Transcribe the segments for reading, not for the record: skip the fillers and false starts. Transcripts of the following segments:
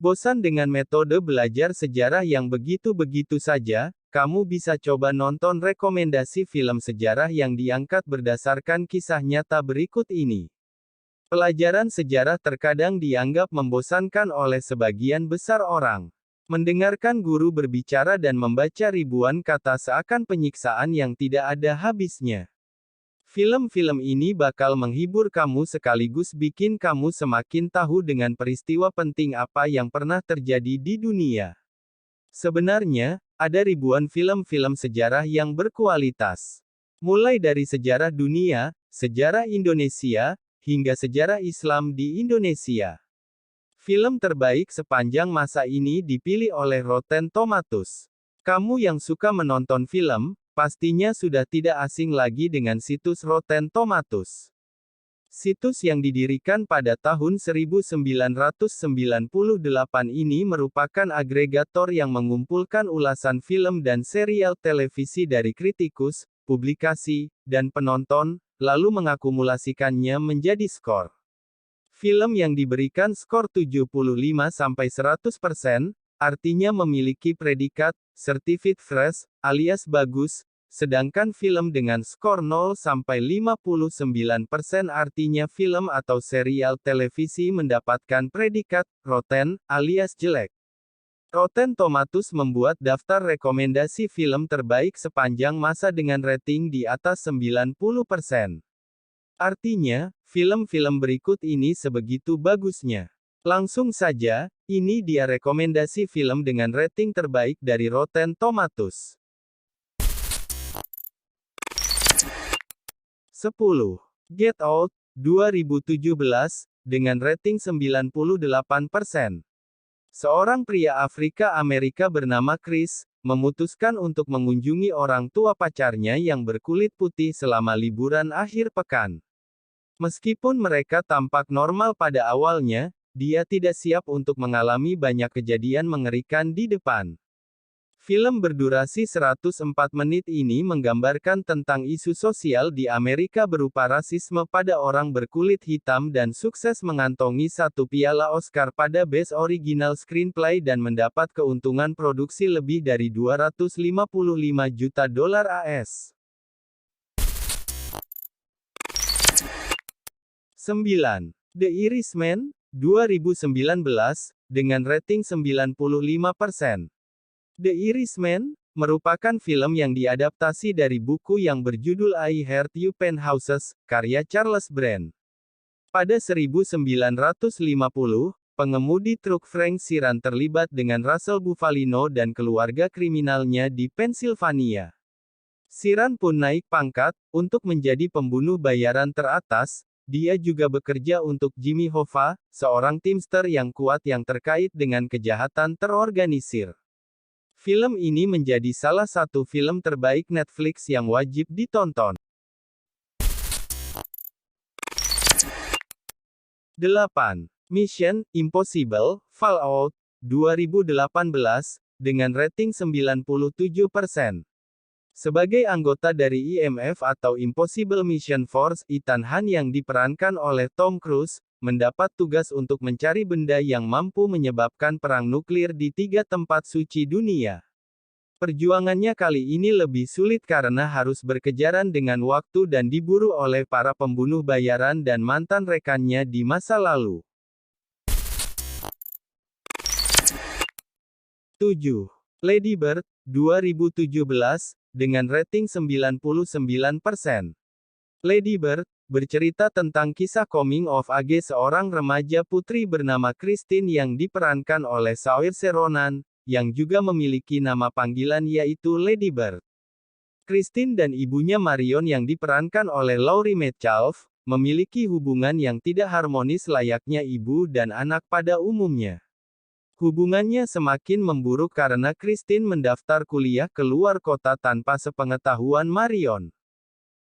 Bosan dengan metode belajar sejarah yang begitu-begitu saja? Kamu bisa coba nonton rekomendasi film sejarah yang diangkat berdasarkan kisah nyata berikut ini. Pelajaran sejarah terkadang dianggap membosankan oleh sebagian besar orang. Mendengarkan guru berbicara dan membaca ribuan kata seakan penyiksaan yang tidak ada habisnya. Film-film ini bakal menghibur kamu sekaligus bikin kamu semakin tahu dengan peristiwa penting apa yang pernah terjadi di dunia. Sebenarnya, ada ribuan film-film sejarah yang berkualitas. Mulai dari sejarah dunia, sejarah Indonesia, hingga sejarah Islam di Indonesia. Film terbaik sepanjang masa ini dipilih oleh Rotten Tomatoes. Kamu yang suka menonton film, pastinya sudah tidak asing lagi dengan situs Rotten Tomatoes. Situs yang didirikan pada tahun 1998 ini merupakan agregator yang mengumpulkan ulasan film dan serial televisi dari kritikus, publikasi, dan penonton, lalu mengakumulasikannya menjadi skor. Film yang diberikan skor 75-100%, artinya memiliki predikat certified fresh, alias bagus, sedangkan film dengan skor 0-59% artinya film atau serial televisi mendapatkan predikat rotten, alias jelek. Rotten Tomatoes membuat daftar rekomendasi film terbaik sepanjang masa dengan rating di atas 90%. Artinya, film-film berikut ini sebegitu bagusnya. Langsung saja, ini dia rekomendasi film dengan rating terbaik dari Rotten Tomatoes. 10. Get Out, 2017, dengan rating 98%. Seorang pria Afrika Amerika bernama Chris, memutuskan untuk mengunjungi orang tua pacarnya yang berkulit putih selama liburan akhir pekan. Meskipun mereka tampak normal pada awalnya, dia tidak siap untuk mengalami banyak kejadian mengerikan di depan. Film berdurasi 104 menit ini menggambarkan tentang isu sosial di Amerika berupa rasisme pada orang berkulit hitam dan sukses mengantongi 1 piala Oscar pada Best Original Screenplay dan mendapat keuntungan produksi lebih dari $255 juta AS. 9. The Irishman, 2019, dengan rating 95%. The Irishman, merupakan film yang diadaptasi dari buku yang berjudul I Heart You Penthouses, karya Charles Brand. Pada 1950, pengemudi truk Frank Sheeran terlibat dengan Russell Bufalino dan keluarga kriminalnya di Pennsylvania. Sheeran pun naik pangkat, untuk menjadi pembunuh bayaran teratas. Dia juga bekerja untuk Jimmy Hoffa, seorang timster yang kuat yang terkait dengan kejahatan terorganisir. Film ini menjadi salah satu film terbaik Netflix yang wajib ditonton. 8. Mission Impossible Fallout, 2018, dengan rating 97%. Sebagai anggota dari IMF atau Impossible Mission Force, Ethan Hunt yang diperankan oleh Tom Cruise, mendapat tugas untuk mencari benda yang mampu menyebabkan perang nuklir di 3 tempat suci dunia. Perjuangannya kali ini lebih sulit karena harus berkejaran dengan waktu dan diburu oleh para pembunuh bayaran dan mantan rekannya di masa lalu. 7. Lady Bird, 2017, dengan rating 99%. Lady Bird, bercerita tentang kisah coming of age seorang remaja putri bernama Christine yang diperankan oleh Saoirse Ronan, yang juga memiliki nama panggilan yaitu Lady Bird. Christine dan ibunya Marion yang diperankan oleh Laurie Metcalf, memiliki hubungan yang tidak harmonis layaknya ibu dan anak pada umumnya. Hubungannya semakin memburuk karena Christine mendaftar kuliah ke luar kota tanpa sepengetahuan Marion.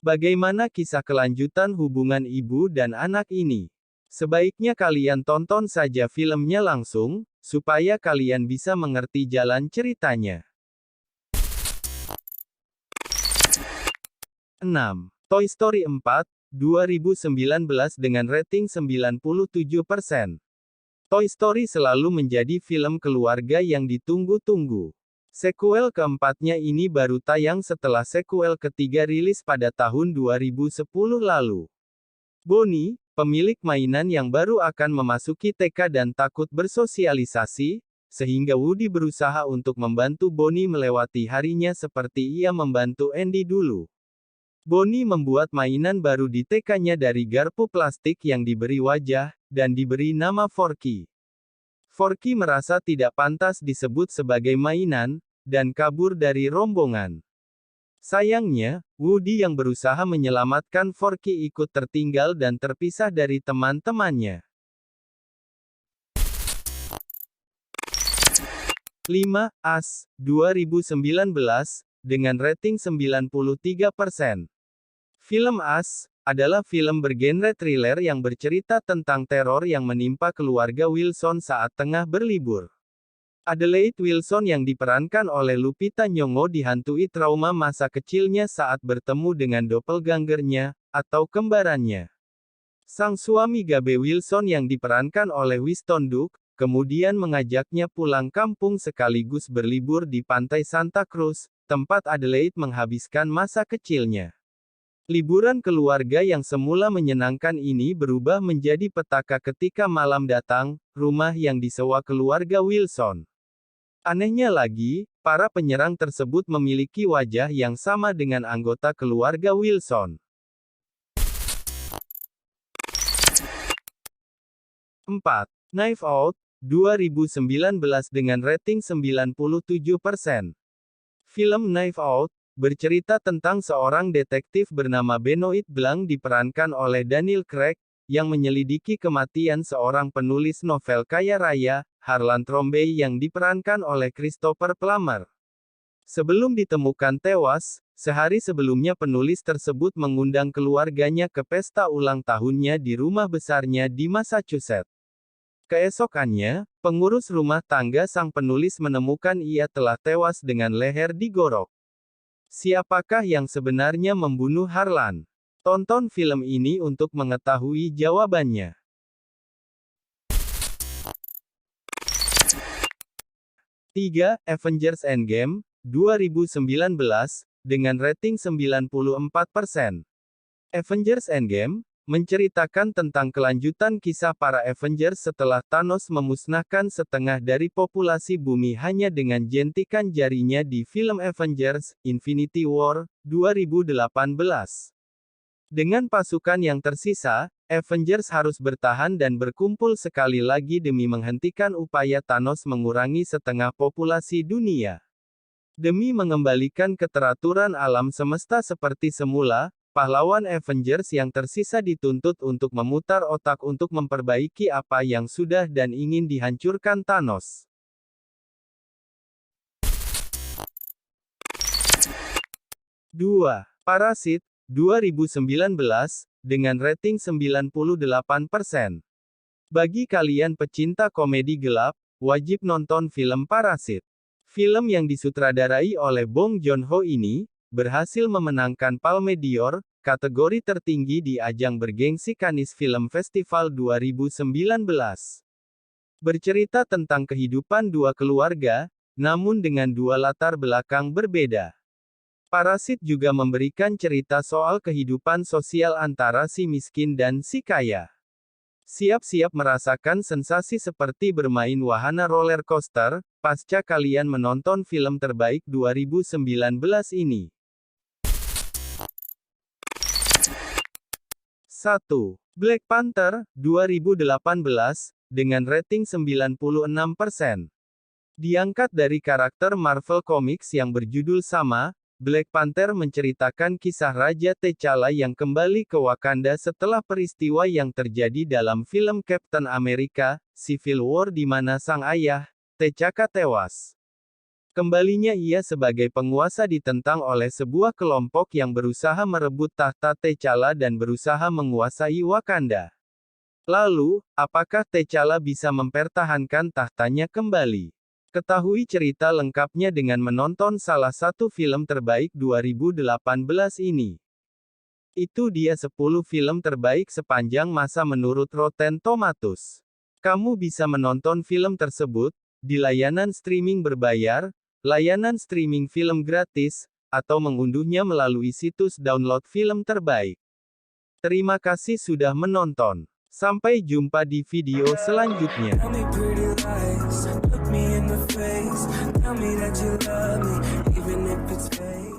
Bagaimana kisah kelanjutan hubungan ibu dan anak ini? Sebaiknya kalian tonton saja filmnya langsung, supaya kalian bisa mengerti jalan ceritanya. 6. Toy Story 4, 2019 dengan rating 97%. Toy Story selalu menjadi film keluarga yang ditunggu-tunggu. Sekuel keempatnya ini baru tayang setelah sekuel ketiga rilis pada tahun 2010 lalu. Bonnie, pemilik mainan yang baru akan memasuki TK dan takut bersosialisasi, sehingga Woody berusaha untuk membantu Bonnie melewati harinya seperti ia membantu Andy dulu. Bonnie membuat mainan baru di TK-nya dari garpu plastik yang diberi wajah, dan diberi nama Forky. Forky merasa tidak pantas disebut sebagai mainan, dan kabur dari rombongan. Sayangnya, Woody yang berusaha menyelamatkan Forky ikut tertinggal dan terpisah dari teman-temannya. 5. Us, 2019, dengan rating 93%. Film Us adalah film bergenre thriller yang bercerita tentang teror yang menimpa keluarga Wilson saat tengah berlibur. Adelaide Wilson yang diperankan oleh Lupita Nyong'o dihantui trauma masa kecilnya saat bertemu dengan doppelgangernya, atau kembarannya. Sang suami Gabe Wilson yang diperankan oleh Winston Duke, kemudian mengajaknya pulang kampung sekaligus berlibur di pantai Santa Cruz, tempat Adelaide menghabiskan masa kecilnya. Liburan keluarga yang semula menyenangkan ini berubah menjadi petaka ketika malam datang, rumah yang disewa keluarga Wilson. Anehnya lagi, para penyerang tersebut memiliki wajah yang sama dengan anggota keluarga Wilson. 4. Knives Out, 2019 dengan rating 97%. Film Knives Out bercerita tentang seorang detektif bernama Benoit Blanc diperankan oleh Daniel Craig, yang menyelidiki kematian seorang penulis novel kaya raya, Harlan Thrombey yang diperankan oleh Christopher Plummer. Sebelum ditemukan tewas, sehari sebelumnya penulis tersebut mengundang keluarganya ke pesta ulang tahunnya di rumah besarnya di Massachusetts. Keesokannya, pengurus rumah tangga sang penulis menemukan ia telah tewas dengan leher digorok. Siapakah yang sebenarnya membunuh Harlan? Tonton film ini untuk mengetahui jawabannya. 3. Avengers Endgame, 2019, dengan rating 94%. Avengers Endgame menceritakan tentang kelanjutan kisah para Avengers setelah Thanos memusnahkan setengah dari populasi bumi hanya dengan jentikan jarinya di film Avengers: Infinity War, 2018. Dengan pasukan yang tersisa, Avengers harus bertahan dan berkumpul sekali lagi demi menghentikan upaya Thanos mengurangi setengah populasi dunia. Demi mengembalikan keteraturan alam semesta seperti semula, pahlawan Avengers yang tersisa dituntut untuk memutar otak untuk memperbaiki apa yang sudah dan ingin dihancurkan Thanos. 2. Parasit, 2019, dengan rating 98%. Bagi kalian pecinta komedi gelap, wajib nonton film Parasit. Film yang disutradarai oleh Bong Joon-ho ini berhasil memenangkan Palme d'Or, kategori tertinggi di ajang bergengsi Cannes Film Festival 2019. Bercerita tentang kehidupan dua keluarga, namun dengan dua latar belakang berbeda. Parasit juga memberikan cerita soal kehidupan sosial antara si miskin dan si kaya. Siap-siap merasakan sensasi seperti bermain wahana roller coaster, pasca kalian menonton film terbaik 2019 ini. 1. Black Panther, 2018, dengan rating 96%. Diangkat dari karakter Marvel Comics yang berjudul sama, Black Panther menceritakan kisah Raja T'Challa yang kembali ke Wakanda setelah peristiwa yang terjadi dalam film Captain America: Civil War di mana sang ayah, T'Chaka tewas. Kembalinya ia sebagai penguasa ditentang oleh sebuah kelompok yang berusaha merebut tahta T'Challa dan berusaha menguasai Wakanda. Lalu, apakah T'Challa bisa mempertahankan tahtanya kembali? Ketahui cerita lengkapnya dengan menonton salah satu film terbaik 2018 ini. Itu dia 10 film terbaik sepanjang masa menurut Rotten Tomatoes. Kamu bisa menonton film tersebut di layanan streaming berbayar, layanan streaming film gratis, atau mengunduhnya melalui situs download film terbaik. Terima kasih sudah menonton. Sampai jumpa di video selanjutnya. Tell me pretty lies, look me in the face, tell me that you love me, even if it's fake.